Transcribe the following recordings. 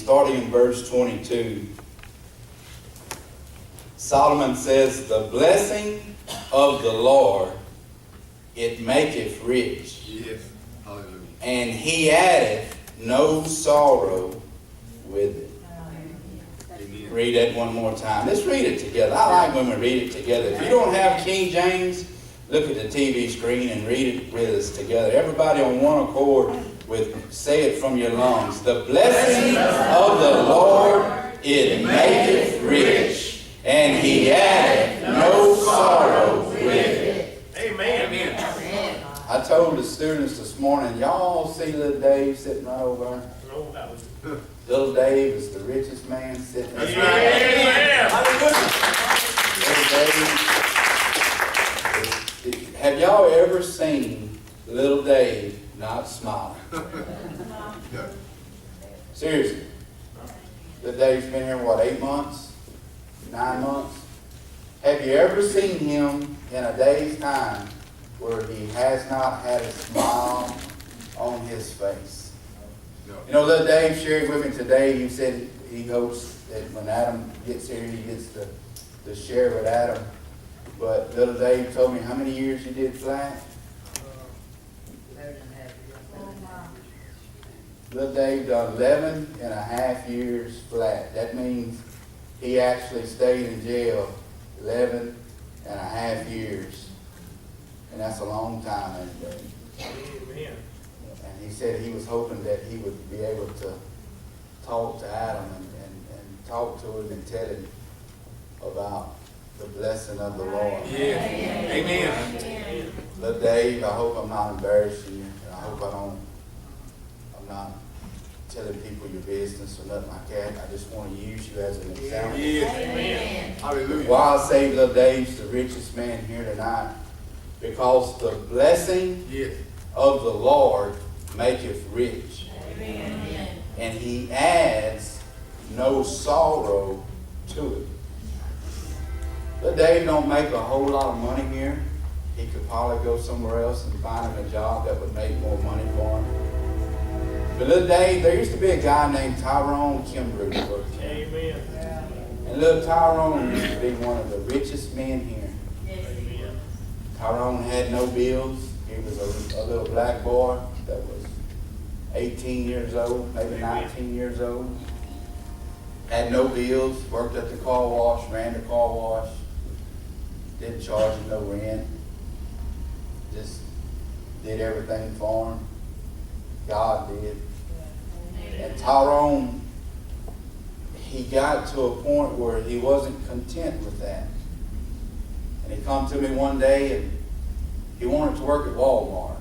starting in verse 22. Solomon says, "The blessing of the Lord, it maketh rich, Yes. Hallelujah. and he addeth no sorrow with it." Amen. Read that one more time. Let's read it together. I like when we read it together. If you don't have King James, look at the TV screen and read it with us together. Everybody on one accord say it from your lungs. "The blessing of the Lord, it maketh rich, and he addeth no sorrow with it." Amen. Amen. I told the students this morning, y'all see little Dave sitting right over there? No doubt. Little Dave is the richest man sitting there. That's right. Amen. Little Dave. Have y'all ever seen little Dave not smiling? Seriously. Little Dave's been here, what, 8 months? 9 months? Have you ever seen him in a day's time where he has not had a smile on his face? No. You know, little Dave shared with me today, he said he hopes that when Adam gets here, he gets to share with Adam. But little Dave told me how many years you did flat? 11 and a half years. Little Dave done 11 and a half years flat. That means he actually stayed in jail 11 and a half years. And that's a long time, ain't it, Dave? Amen. And he said he was hoping that he would be able to talk to Adam and talk to him and tell him about the blessing of the Lord. Yes. Amen. Little Dave, I hope I'm not embarrassing you. And I hope I'm not telling people your business or nothing like that. I just want to use you as an example. Yes. Amen. Hallelujah. Why I say little Dave's the richest man here tonight? Because the blessing Yes. of the Lord maketh rich, Amen. and he adds no sorrow to it. But Dave don't make a whole lot of money here. He could probably go somewhere else and find him a job that would make more money for him. But little Dave, there used to be a guy named Tyrone Kimbrough that worked here. Amen. And little Tyrone used to be one of the richest men here. Amen. Tyrone had no bills. He was a little black boy that was 18 years old, maybe 19 years old. Had no bills, worked at the car wash, ran the car wash, didn't charge him no rent, just did everything for him. God did. And Tyrone, he got to a point where he wasn't content with that. And he come to me one day and he wanted to work at Walmart.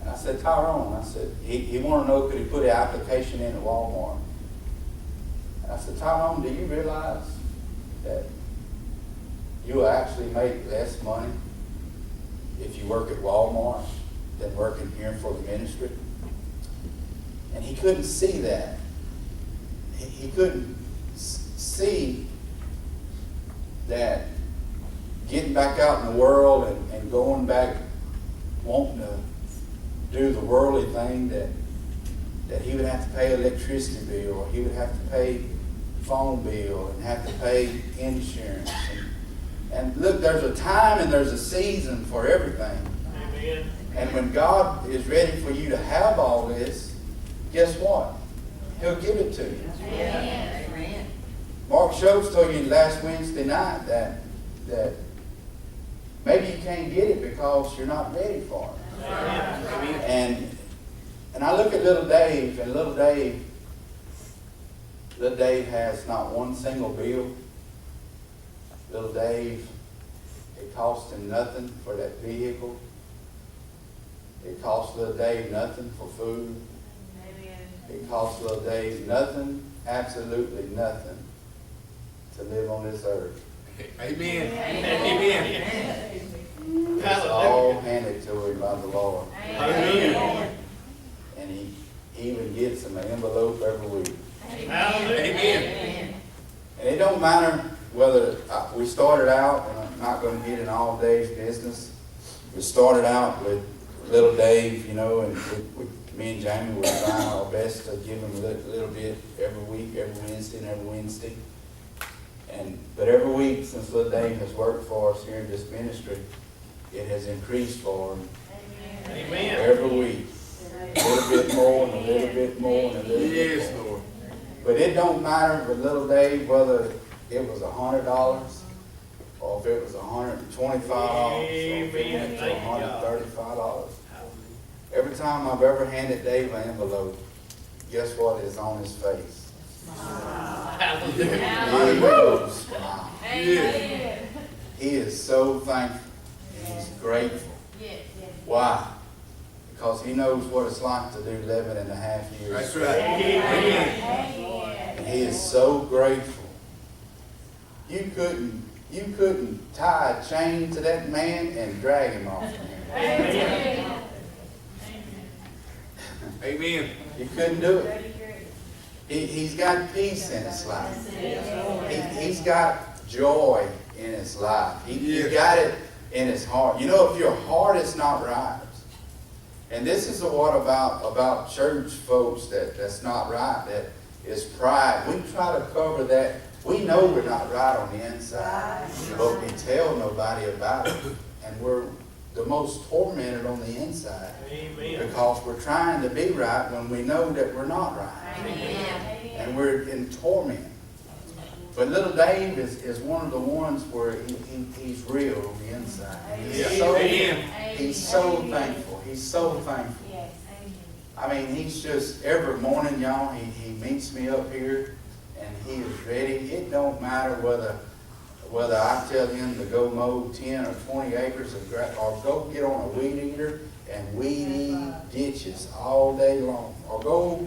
And I said, Tyrone, I said, he wanted to know could he put an application in at Walmart. And I said, Tyrone, do you realize that you will actually make less money if you work at Walmart than working here for the ministry? And he couldn't see that. He couldn't see that getting back out in the world and going back, wanting to do the worldly thing, that he would have to pay electricity bill, or he would have to pay phone bill and have to pay insurance. And look, there's a time and there's a season for everything. Amen. And when God is ready for you to have all this, guess what? He'll give it to you. Amen. Mark Schultz told you last Wednesday night that maybe you can't get it because you're not ready for it. Amen. And I look at little Dave, and little Dave has not one single bill. Little Dave, it cost him nothing for that vehicle. It cost little Dave nothing for food. It cost little Dave nothing, absolutely nothing, to live on this earth. Amen. Amen. It's all handed to him by the Lord. Hallelujah. And he even gets him an envelope every week. Amen. And it don't matter whether we started out, and I'm not going to get in all Dave's business. We started out with little Dave, and me and Jamie were trying our best to give him a little bit every week, every Wednesday and every Wednesday. But every week since Little Dave has worked for us here in this ministry, it has increased for him. Amen. Every week. A little bit more and a little bit more and a little bit Yes, more. Lord. But it don't matter with Little Dave whether it was $100 or if it was $125 or if it went to Amen. Thank you, God. $135. Every time I've ever handed Dave an envelope, guess what is on his face? Hallelujah. He will smile. Yes. He is so thankful. He's grateful. Yes, yes. Why? Because he knows what it's like to do 11 and a half years. That's right. Amen. And he is so grateful. You couldn't tie a chain to that man and drag him off from here. Amen. You couldn't do it. He's got peace in his life. He's got joy in his life. He got it in his heart. You know, if your heart is not right, and this is what about church folks that's not right, that is pride. We try to cover that. We know we're not right on the inside, but we tell nobody about it. And we're the most tormented on the inside Amen. because we're trying to be right when we know that we're not right. And we're in torment. But Little Dave is one of the ones where he's real on the inside. And he's so thankful. He's so thankful. I mean, he's just, every morning, y'all, he meets me up here and he is ready. It don't matter whether I tell him to go mow 10 or 20 acres of grass or go get on a weed eater and weed eat ditches all day long. Or go,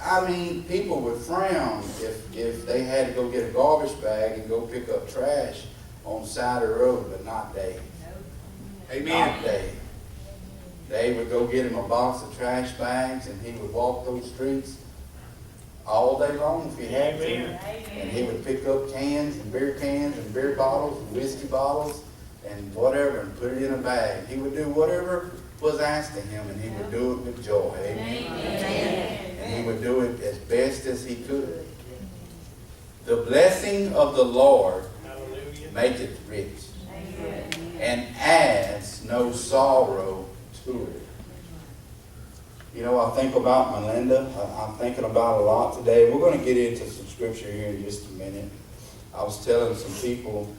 I mean, people would frown if they had to go get a garbage bag and go pick up trash on the side of the road, but not Dave. Amen. Not Dave. Dave would go get him a box of trash bags and he would walk those streets all day long if he had to. And he would pick up cans and beer bottles and whiskey bottles and whatever and put it in a bag. He would do whatever was asked of him and he would do it with joy. Amen. And he would do it as best as he could. The blessing of the Lord Hallelujah. maketh rich and adds no sorrow to it. You know, I think about Melinda. I'm thinking about a lot today. We're going to get into some scripture here in just a minute. I was telling some people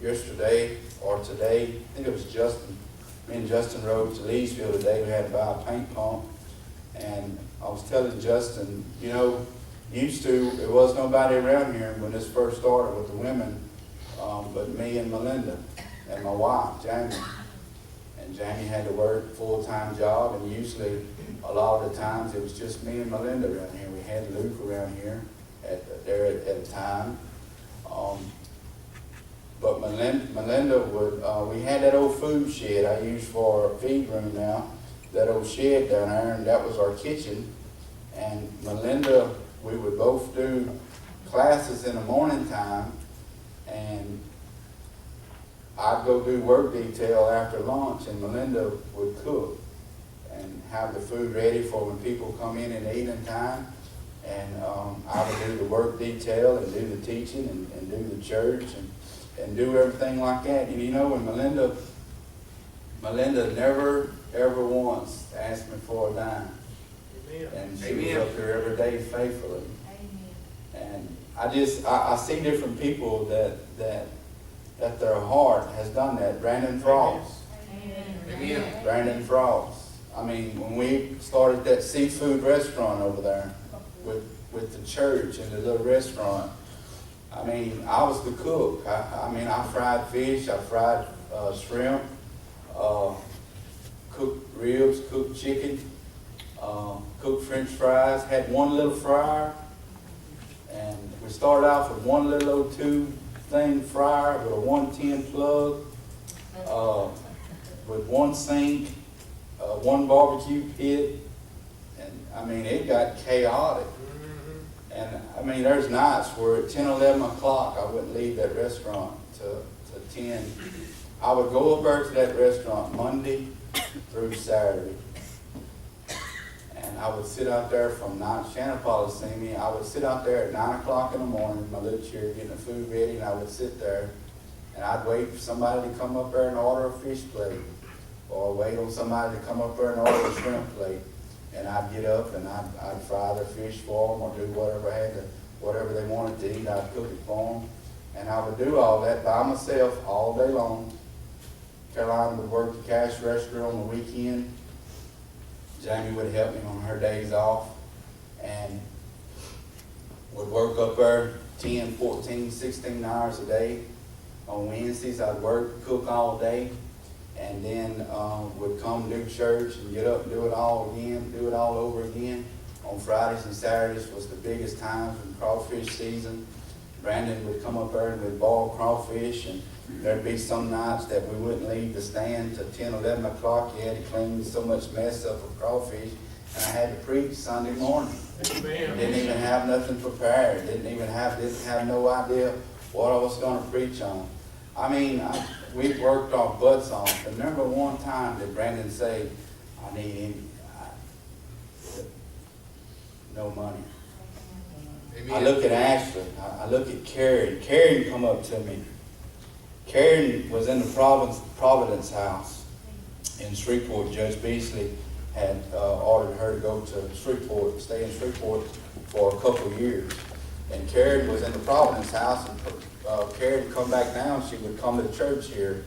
yesterday or today, I think it was Justin. Me and Justin rode to Leesville today. We had to buy a paint pump. And I was telling Justin, you know, used to, there was nobody around here when this first started with the women, but me and Melinda and my wife, Jamie. And Jamie had to work full-time job, and usually a lot of the times it was just me and Melinda around here. We had Luke around here at a time. But Melinda would, we had that old food shed I use for our feed room now, that old shed down there, and that was our kitchen. And Melinda, we would both do classes in the morning time, and I'd go do work detail after lunch, and Melinda would cook and have the food ready for when people come in the evening time. And I would do the work detail and do the teaching and do the church and do everything like that. And you know, and Melinda never ever once asked me for a dime. And she was up there every day faithfully. And I see different people that their heart has done that. Brandon Frost. Amen. Brandon Frost. I mean, when we started that seafood restaurant over there with the church and the little restaurant, I mean, I was the cook. I fried fish, I fried shrimp, cooked ribs, cooked chicken, cooked French fries, had one little fryer, and we started off with one little 02 fryer with a 110 plug, with one sink, one barbecue pit, and I mean, it got chaotic. And I mean, there's nights where at 10, 11 o'clock, I wouldn't leave that restaurant to 10. I would go over to that restaurant Monday through Saturday And I would sit out there from 9, Shannon probably seen me, I would sit out there at 9 o'clock in the morning, in my little chair, getting the food ready, and I would sit there, and I'd wait for somebody to come up there and order a fish plate, or wait on somebody to come up there and order a shrimp plate. And I'd get up and I'd fry their fish for them, or do whatever they wanted to eat, I'd cook it for them. And I would do all that by myself all day long. Caroline would work the cash register on the weekend. Jamie would help me on her days off, and would work up there 10, 14, 16 hours a day. On Wednesdays, I'd work, cook all day, and then would come to church and get up and do it all again, do it all over again. On Fridays and Saturdays was the biggest times in crawfish season. Brandon would come up there and we'd boil crawfish, and there'd be some nights that we wouldn't leave the stand till 10, 11 o'clock. You had to clean so much mess up of crawfish, and I had to preach Sunday morning. Amen. Didn't even have nothing prepared. Didn't have no idea what I was going to preach on. I mean, we worked our butts off. And remember one time that Brandon said, I need no money. Amen. I look at Ashley. I look at Karen. Karen come up to me. Karen was in the Providence house in Shreveport. Judge Beasley had ordered her to go to Shreveport, stay in Shreveport for a couple of years. And Karen was in the Providence house, and Karen would come back down. She would come to church here.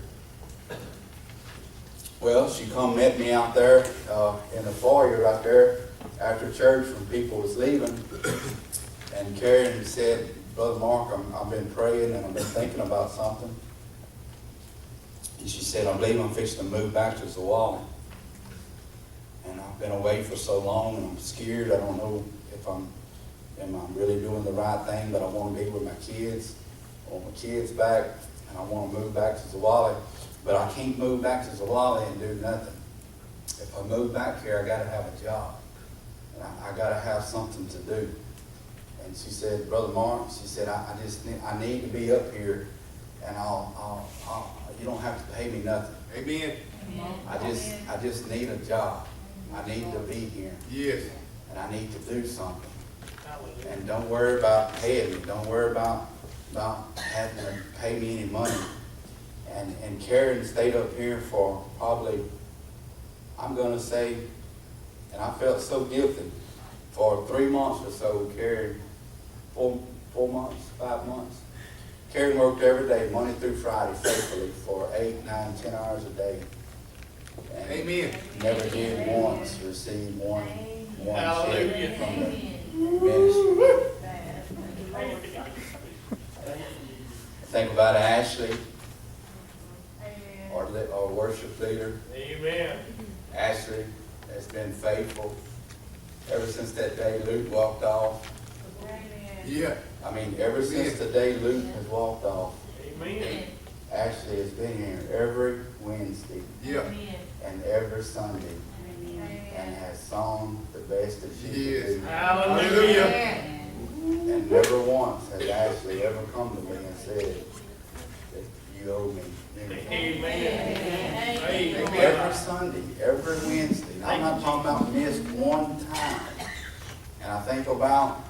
Well, she come met me out there in the foyer right there after church when people was leaving. And Karen said, Brother Mark, I've been praying and I've been thinking about something. And she said, I believe I'm fixing to move back to Zawali. And I've been away for so long and I'm scared. I don't know if am I really doing the right thing, but I want to be with my kids. I want my kids back, and I want to move back to Zawali. But I can't move back to Zawali and do nothing. If I move back here, I got to have a job. And I got to have something to do. And she said, Brother Mark, she said, I need to be up here, and you don't have to pay me nothing. Amen. I just need a job. I need to be here, Yes. and I need to do something. And don't worry about paying me. Don't worry about having to pay me any money. And Karen stayed up here for probably, I'm going to say, and I felt so guilty, for 3 months or so. Karen, 4 months, 5 months. Karen worked every day, Monday through Friday, faithfully for 8, 9, 10 hours a day. And Amen. never did once receive one Hallelujah. check from the ministry. Think about Ashley, our worship leader. Amen. Ashley has been faithful ever since that day Luke walked off. Yeah. I mean, ever since the day Luke has walked off, Amen. Ashley has been here every Wednesday Yeah. and every Sunday and has sung the best that she Yes. could do. Hallelujah. And never once has Ashley ever come to me and said that you owe me anything. Amen. Every Amen. Sunday, every Wednesday. And I'm not talking about missed one time. And I think about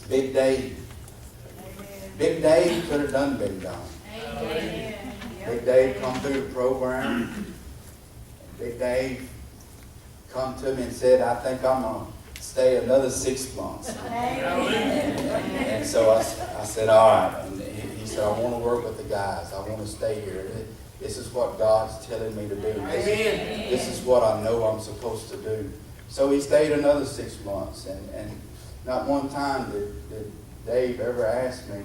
Big Dave. Big Dave could have done Big Dog. Big Dave come through the program. And Big Dave come to me and said, I think I'm going to stay another 6 months. And so I said, all right. And he said, I want to work with the guys. I want to stay here. This is what God's telling me to do. This is what I know I'm supposed to do. So he stayed another 6 months. And not one time did Dave ever ask me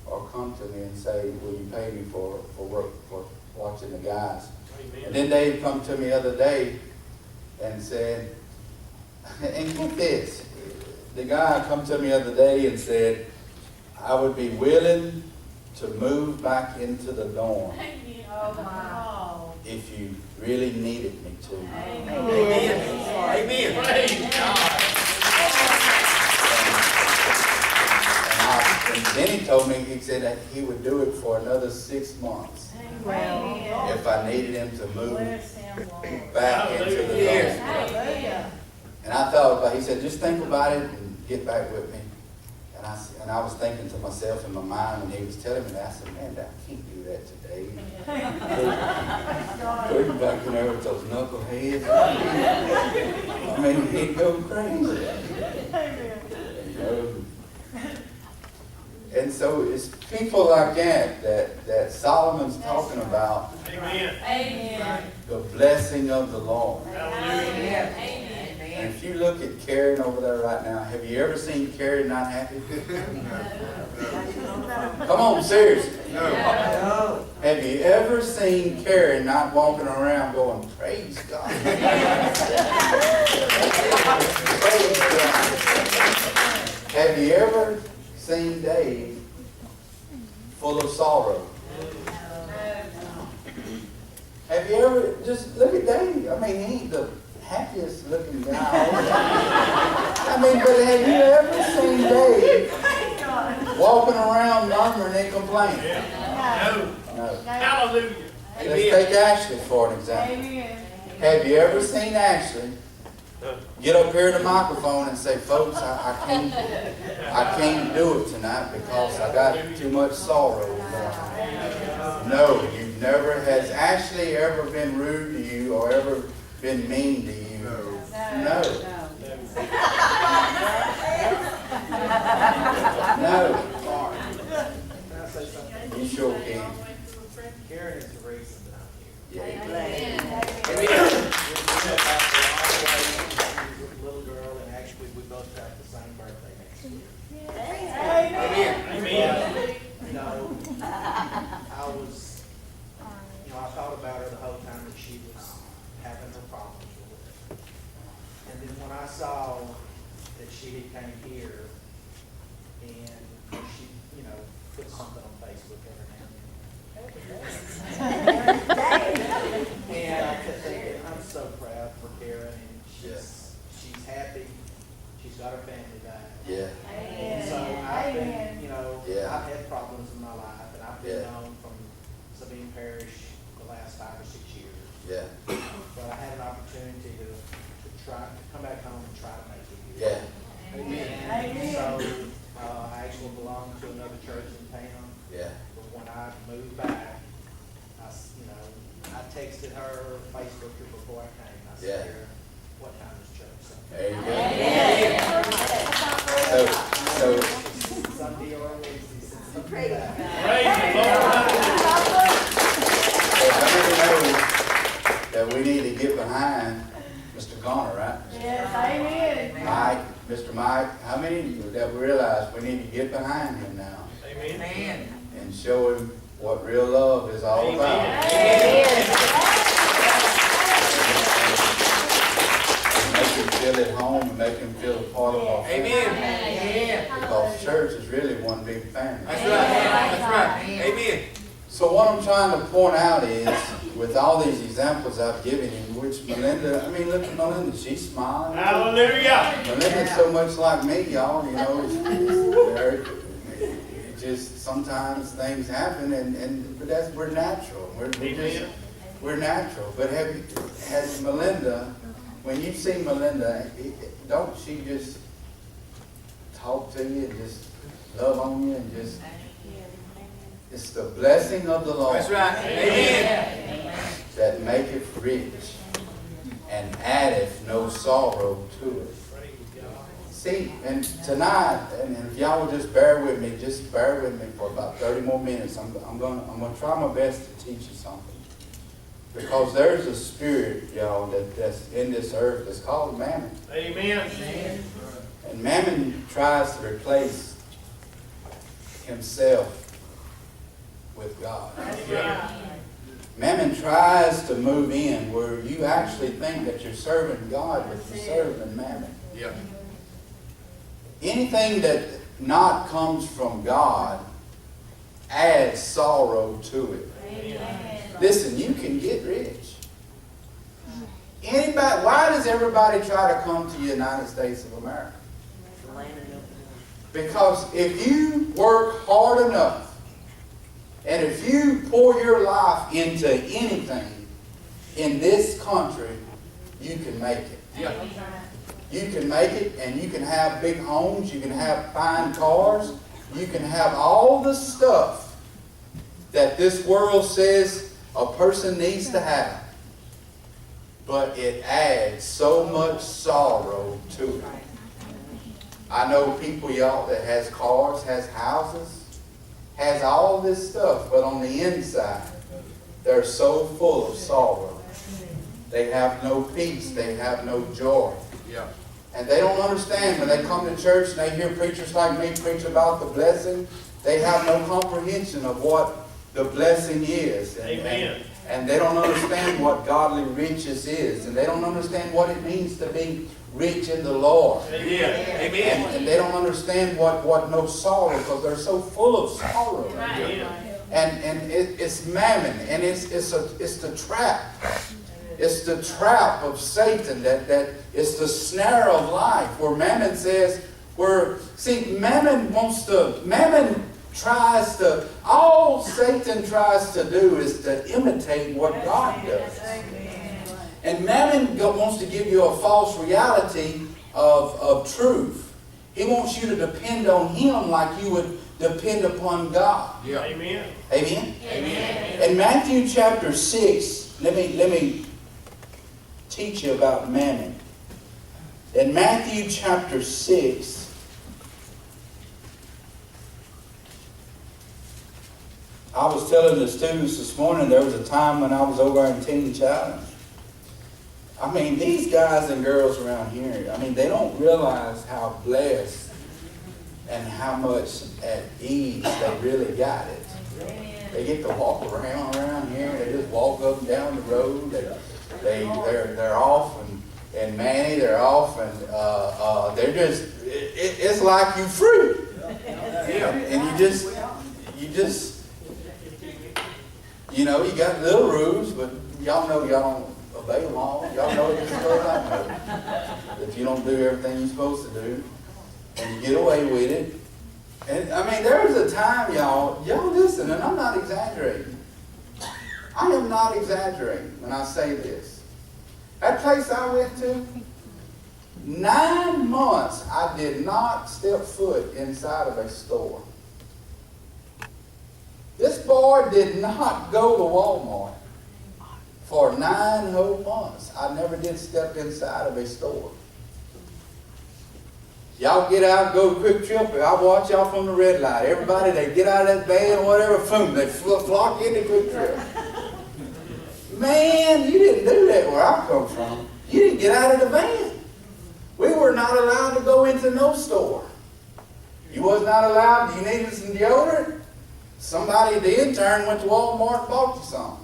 or come to me and say, will you pay me for work, for watching the guys? And then Dave come to me the other day and said, and get this, the guy come to me the other day and said, I would be willing to move back into the dorm if you really needed me to. Amen. Amen. Praise God. And then he told me, he said that he would do it for another 6 months if I needed him to move back into the dorm. And I thought about, he said, just think about it and get back with me. And I was thinking to myself in my mind when he was telling me that, I said, man, I can't do that today. Putting back in there with those knuckleheads. I mean, he'd go crazy. You know? And so it's people like that Solomon's talking about. Amen. Amen. The blessing of the Lord. Hallelujah. And if you look at Karen over there right now, have you ever seen Karen not happy? Come on, seriously. No. Have you ever seen Karen not walking around going, praise God? Praise God. Have you ever seen Dave full of sorrow? Have you ever, just look at Dave. I mean, he ain't the happiest looking guy. I mean, but have you ever seen Dave walking around murmuring and complaining? No. No. Hallelujah. Let's Amen. take Ashley for an example. Have you ever seen Ashley get up here to the microphone and say, folks, I can't do it tonight because I got too much sorrow going on? No, you've never. Has Ashley ever been rude to you or ever been mean to you? No. No. You sure can. Karen is the reason that I'm here. Yeah. We were a little girl, and actually we both have the same birthday next year. Amen. You know, I thought about her the whole time that she was having her problems with it. And then when I saw that she had came here and she, put something on Facebook every now and then. And I kept thinking, I'm so proud for Karen, and she's happy. She's got her family back. Yeah. And so I've been, Yeah. I've had problems in my life, and I've been Yeah. known from Sabine Parish the last 5 or 6 years. Yeah. But I had an opportunity to come back home and try to make it here. Yeah. And so I actually belong to another church in town. Yeah. But when I moved back, I texted her, Facebooked her before I came. I said, Yeah. "Karen, what time is church?" There you go. So Sunday or Wednesday. Since Praise the Lord. how many know that we need to get behind Mr. Garner, right? Mike, Mr. Mike, how many of you that realize we need to get behind him now Amen. and show him what real love is all about? And make him feel at home and make him feel a part of our family. Amen. Because church is really one big family. That's right. That's right. Amen. So what I'm trying to point out is, with all these examples I've given you, which Melinda, look at Melinda, she's smiling. Hallelujah. Melinda's so much like me, y'all, it just, sometimes things happen, but we're natural. We're natural. But has Melinda, when you see Melinda, don't she just talk to you and just love on you and just, it's the blessing of the Lord. That's right. Amen. That maketh rich and addeth no sorrow to it. See, and tonight, and if y'all will just bear with me for about 30 more minutes. I'm gonna try my best to teach you something. Because there's a spirit, y'all, that's in this earth that's called mammon. Amen. And mammon tries to replace himself with God. Mammon tries to move in where you actually think that you're serving God, but you're serving mammon. Yeah. Anything that not comes from God adds sorrow to it. Listen, you can get rich. Why does everybody try to come to the United States of America? Because if you work hard enough, and if you pour your life into anything in this country, you can make it. Yeah. You can make it, and you can have big homes, you can have fine cars, you can have all the stuff that this world says a person needs to have. But it adds so much sorrow to it. I know people, y'all, that has cars, has houses, has all this stuff, but on the inside, they're so full of sorrow. They have no peace, they have no joy. Yeah. And they don't understand when they come to church and they hear preachers like me preach about the blessing, they have no comprehension of what the blessing is. Amen. And they don't understand what godly riches is. And they don't understand what it means to be rich in the Lord. Amen. And they don't understand what no sorrow, because they're so full of sorrow. And it's mammon, and it's the trap. It's the trap of Satan, that it's the snare of life, where mammon says, mammon tries to, all Satan tries to do is to imitate what God does. And mammon wants to give you a false reality of truth. He wants you to depend on him like you would depend upon God. Yeah. Amen. Amen? Amen. In Matthew chapter 6, let me teach you about mammon. In Matthew chapter 6, I was telling the students this morning, there was a time when I was over in Teen Challenge. I mean, these guys and girls around here, I mean, they don't realize how blessed and how much at ease they really got it. They get to walk around here. They just walk up and down the road. They're off, and Manny, they're off, and they're just. It's like you free. Yeah. And you know, you got little rules, but y'all know y'all don't obey them all. Y'all know this is what I know. That you don't do everything you're supposed to do, and you get away with it. And I mean, there was a time, y'all listen, and I'm not exaggerating. I am not exaggerating when I say this. That place I went to, 9 months I did not step foot inside of a store. This boy did not go to Walmart for 9 whole months. I never did step inside of a store. Y'all get out, go to Quick Trip, I watch y'all from the red light. Everybody, they get out of that van or whatever, boom, they flock into Quick Trip. Man, you didn't do that where I come from. You didn't get out of the van. We were not allowed to go into no store. You was not allowed, you needed some deodorant? Somebody, the intern, went to Walmart and bought you some.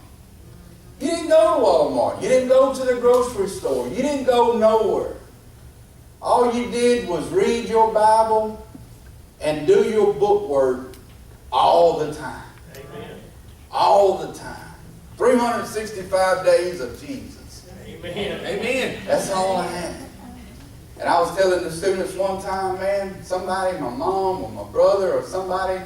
You didn't go to Walmart. You didn't go to the grocery store. You didn't go nowhere. All you did was read your Bible and do your book work all the time. Amen. All the time. 365 days of Jesus. Amen. Amen. That's all I had. And I was telling the students one time, man, somebody, my mom or my brother or somebody,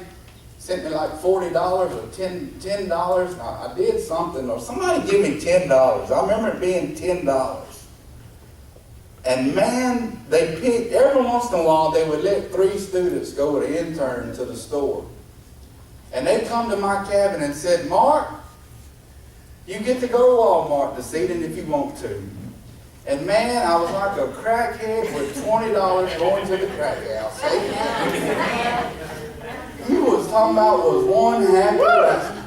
sent me like $40 or $10. I did something, or somebody give me $10. I remember it being $10. And man, they picked, every once in a while, they would let 3 students go with an intern to the store. And they come to my cabin and said, Mark, you get to go to Walmart this evening if you want to. And man, I was like a crackhead with $20 going to the crack house. You was talking about was one happy person.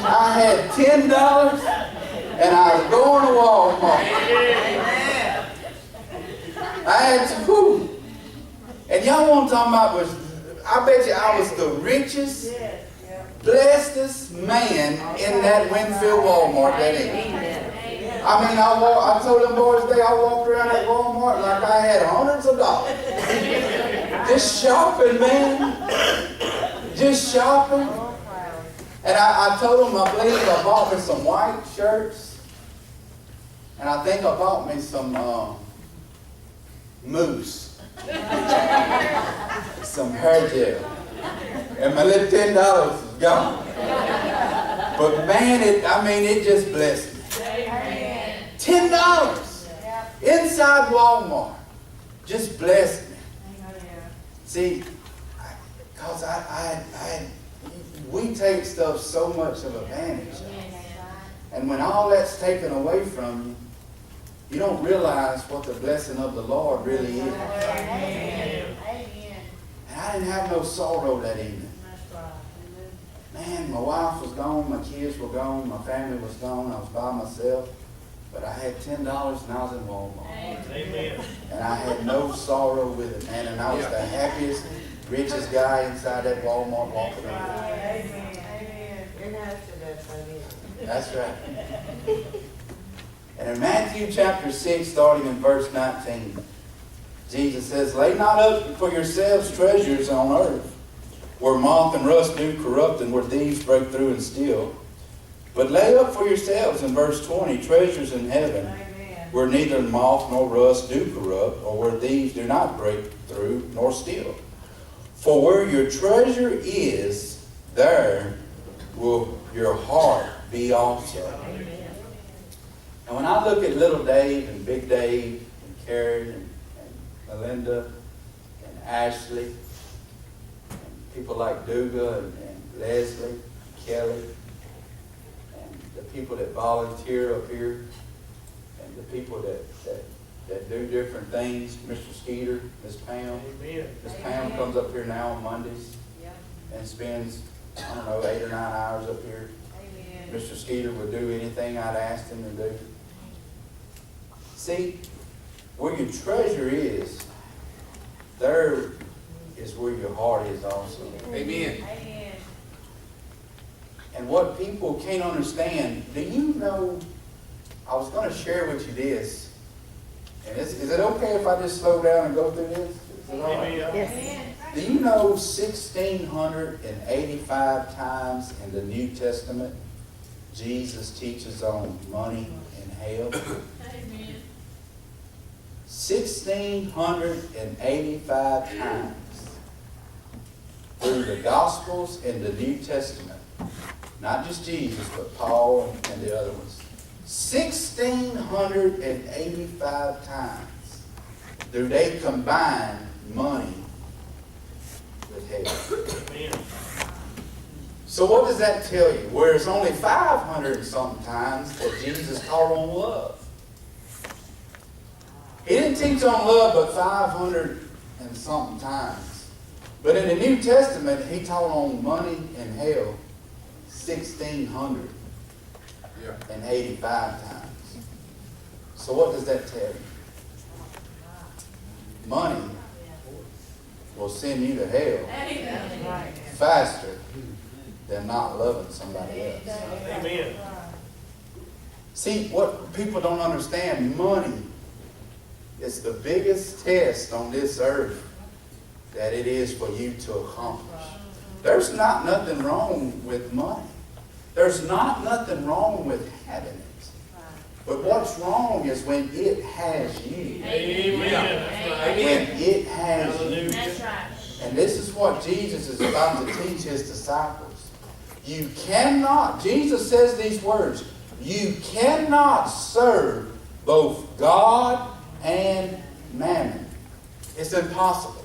I had $10 and I was going to Walmart. I had to food. And y'all want to talk about was, I bet you I was the richest, blessedest man in that Winfield Walmart that evening. I mean, I told them boys today, I walked around that Walmart like I had hundreds of dollars. Just shopping, man. Just shopping. And I told them, I believe I bought me some white shirts. And I think I bought me some mousse. Some hair gel. And my little $10 was gone. But man, it just blessed me. $10. inside Walmart, just blessed me. See, because we take stuff so much of advantage. And when all that's taken away from you, you don't realize what the blessing of the Lord really is. Amen. And I didn't have no sorrow that evening. Man, my wife was gone, my kids were gone, my family was gone, I was by myself. But I had $10 and I was in Walmart. Amen. And I had no sorrow with it, man. And I was the happiest, richest guy inside that Walmart walking around. That's right. And in Matthew chapter 6, starting in verse 19, Jesus says, "Lay not up for yourselves treasures on earth, where moth and rust do corrupt and where thieves break through and steal. But lay up for yourselves," in verse 20, "treasures in heaven, where neither moth nor rust do corrupt, or where thieves do not break through nor steal. For where your treasure is, there will your heart be also." And when I look at little Dave and Big Dave and Karen and Melinda and Ashley, and people like Duga and Leslie, Kelly, and the people that volunteer up here, and the people that do different things, Mr. Skeeter, Miss Pam. Amen. Miss Pam comes up here now on Mondays and spends, 8 or 9 hours up here. Mr. Skeeter would do anything I'd asked him to do. See, where your treasure is, there is where your heart is also. Amen. And what people can't understand, do you know, I was going to share with you this, and is it okay if I just slow down and go through this? Is it all right? Amen. Do you know 1,685 times in the New Testament Jesus teaches on money and hell? 1,685 times through the Gospels and the New Testament. Not just Jesus, but Paul and the other ones. 1,685 times do they combine money with hell. Amen. So what does that tell you? Where it's only 500 and something times that Jesus taught on love. He didn't teach on love but 500 and something times. But in the New Testament, he taught on money and hell 1,685 times. So what does that tell you? Money will send you to hell faster than not loving somebody else. Amen. See, what people don't understand, money is the biggest test on this earth that it is for you to accomplish. There's not nothing wrong with money. There's not nothing wrong with having it. But what's wrong is when it has you. Amen. When it has you. Hallelujah. And this is what Jesus is about to teach his disciples. You cannot, Jesus says these words, you cannot serve both God and mammon. It's impossible.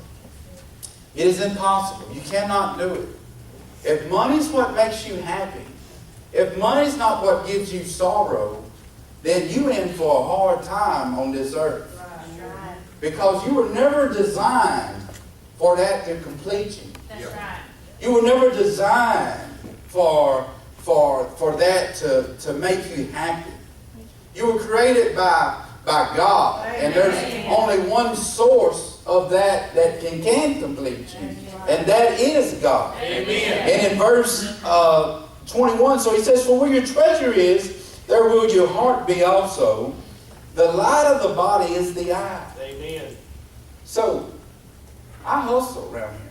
It is impossible. You cannot do it. If money's what makes you happy, if money's not what gives you sorrow, then you're in for a hard time on this earth. Because you were never designed for that to complete you. That's right. You were never designed for that to make you happy. You were created by God. And there's only one source of that can complete you. And that is God. Amen. And in verse 21, so he says, "For where your treasure is, there will your heart be also. The light of the body is the eye." Amen. So, I hustle around here.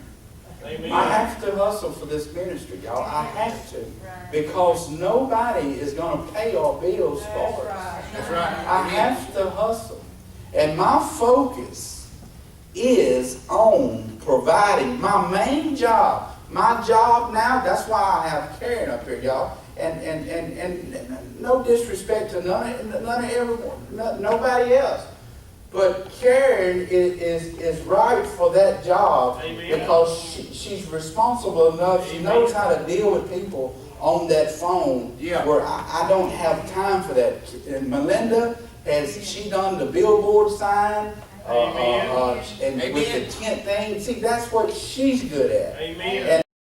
Amen. I have to hustle for this ministry, y'all. I have to. Because nobody is going to pay our bills for us. That's right. I have to hustle. And my focus is on providing my main job. My job now, that's why I have Karen up here, y'all. And no disrespect to none of everyone, nobody else. But Karen is right for that job Amen. because she's responsible enough, she knows how to deal with people on that phone. Yeah. Where I don't have time for that. And Melinda, she done the billboard sign, and with the Amen. tent thing, see, that's what she's good at. Amen. And